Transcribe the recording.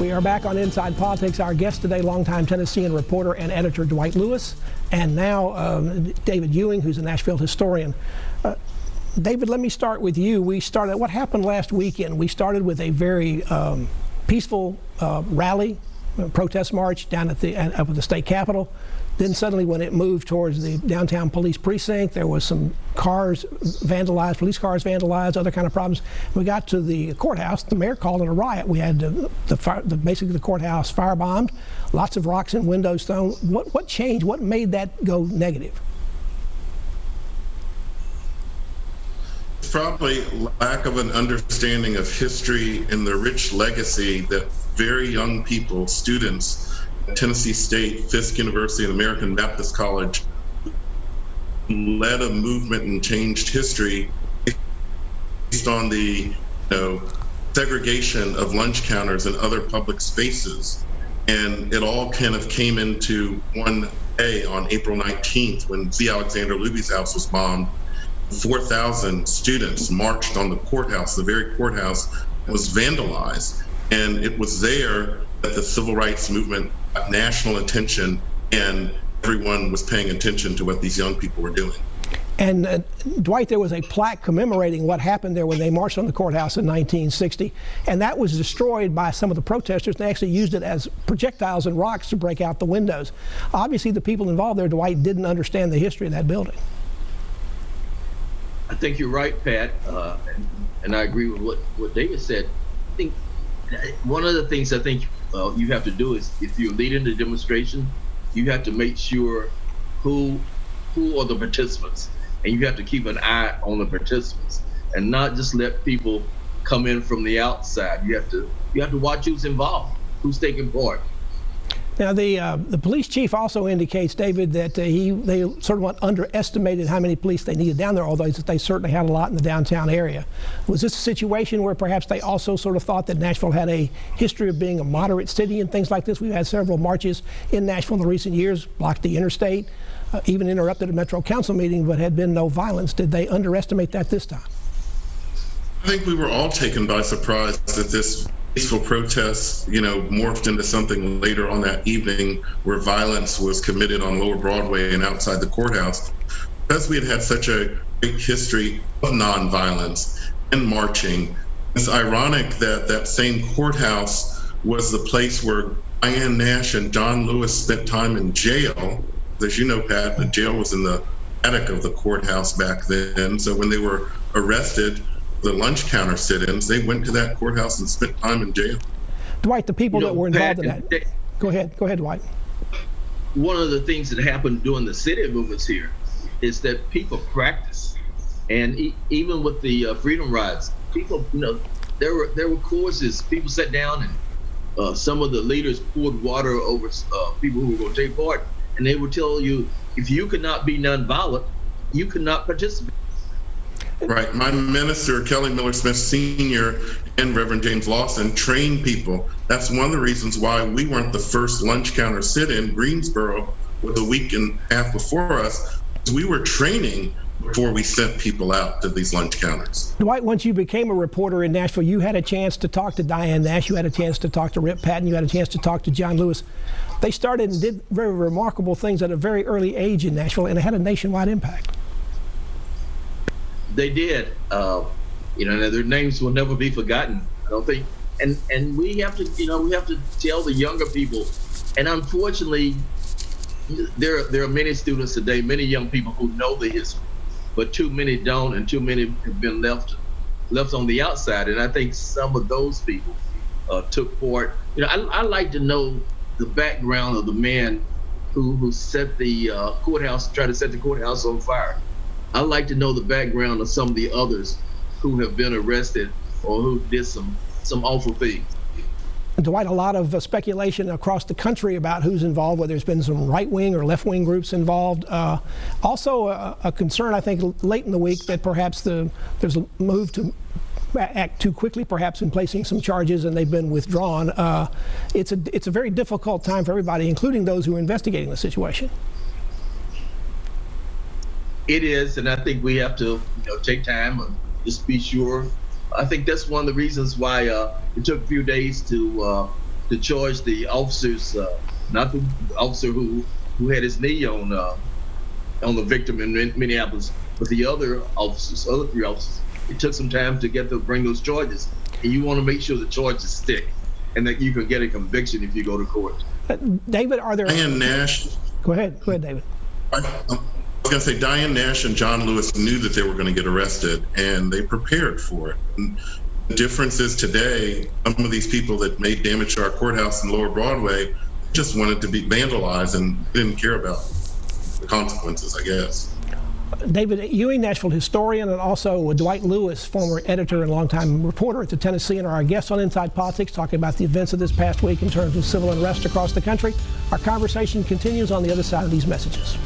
We are back on Inside Politics. Our guest today, longtime Tennessean reporter and editor Dwight Lewis, and now David Ewing, who's a Nashville historian. David, let me start with you. What happened last weekend? We started with a very peaceful rally, protest march down at the state capitol. Then suddenly, when it moved towards the downtown police precinct, there was some cars vandalized, police cars vandalized, other kind of problems. We got to the courthouse. The mayor called it a riot. We had basically the courthouse firebombed, lots of rocks and windows thrown. What changed? What made that go negative? It's probably lack of an understanding of history and the rich legacy that very young people, students, Tennessee State, Fisk University, and American Baptist College led a movement and changed history based on the segregation of lunch counters and other public spaces. And it all kind of came into one day on April 19th when C. Alexander Luby's house was bombed. 4,000 students marched on the courthouse. The very courthouse was vandalized. And it was there that the civil rights movement got national attention, and everyone was paying attention to what these young people were doing. And Dwight, there was a plaque commemorating what happened there when they marched on the courthouse in 1960, and that was destroyed by some of the protesters. They actually used it as projectiles and rocks to break out the windows. Obviously, the people involved there, Dwight, didn't understand the history of that building. I think you're right, Pat, and I agree with what David said. I think one of the things I think you have to do is, if you're leading the demonstration, you have to make sure who are the participants, and you have to keep an eye on the participants and not just let people come in from the outside. You have to watch who's involved, who's taking part. Now, the police chief also indicates, David, that they sort of underestimated how many police they needed down there, although they certainly had a lot in the downtown area. Was this a situation where perhaps they also sort of thought that Nashville had a history of being a moderate city and things like this? We've had several marches in Nashville in the recent years, blocked the interstate, even interrupted a Metro Council meeting, but had been no violence. Did they underestimate that this time? I think we were all taken by surprise that this peaceful protest, morphed into something later on that evening where violence was committed on Lower Broadway and outside the courthouse. Because we had had such a great history of nonviolence and marching, it's ironic that that same courthouse was the place where Diane Nash and John Lewis spent time in jail. As you know, Pat, the jail was in the attic of the courthouse back then. So when they were arrested, the lunch counter sit-ins, they went to that courthouse and spent time in jail. Dwight, the people that were involved in that. Go ahead, Dwight. One of the things that happened during the city movements here is that people practice, and even with the freedom rides, people, there were courses. People sat down, and some of the leaders poured water over people who were going to take part, and they would tell you, if you could not be nonviolent, you could not participate. Right. My minister, Kelly Miller Smith Sr. and Reverend James Lawson trained people. That's one of the reasons why we weren't the first lunch counter sit-in. Greensboro was a week and a half before us. We were training before we sent people out to these lunch counters. Dwight, once you became a reporter in Nashville, you had a chance to talk to Diane Nash, you had a chance to talk to Rip Patton, you had a chance to talk to John Lewis. They started and did very remarkable things at a very early age in Nashville, and it had a nationwide impact. They did. Their names will never be forgotten, I don't think. And we have to, tell the younger people. And unfortunately, there are many students today, many young people who know the history, but too many don't, and too many have been left on the outside. And I think some of those people took part. I like to know the background of the man who set the tried to set the courthouse on fire. I'd like to know the background of some of the others who have been arrested or who did some awful things. Dwight, a lot of speculation across the country about who's involved, whether there's been some right-wing or left-wing groups involved. Also a concern, I think, late in the week that perhaps there's a move to act too quickly, perhaps in placing some charges, and they've been withdrawn. It's a very difficult time for everybody, including those who are investigating the situation. It is, and I think we have to take time and just be sure. I think that's one of the reasons why it took a few days to to charge the officers, not the officer who had his knee on the victim in Minneapolis, but the other officers, other 3 officers. It took some time to bring those charges, and you want to make sure the charges stick, and that you can get a conviction if you go to court. David, are there? Diane Nash. Go ahead, David. I was going to say Diane Nash and John Lewis knew that they were going to get arrested, and they prepared for it. And the difference is today, some of these people that made damage to our courthouse in Lower Broadway just wanted to be vandalized and didn't care about the consequences, I guess. David Ewing, Nashville historian, and also Dwight Lewis, former editor and longtime reporter at the Tennessean, are our guests on Inside Politics, talking about the events of this past week in terms of civil unrest across the country. Our conversation continues on the other side of these messages.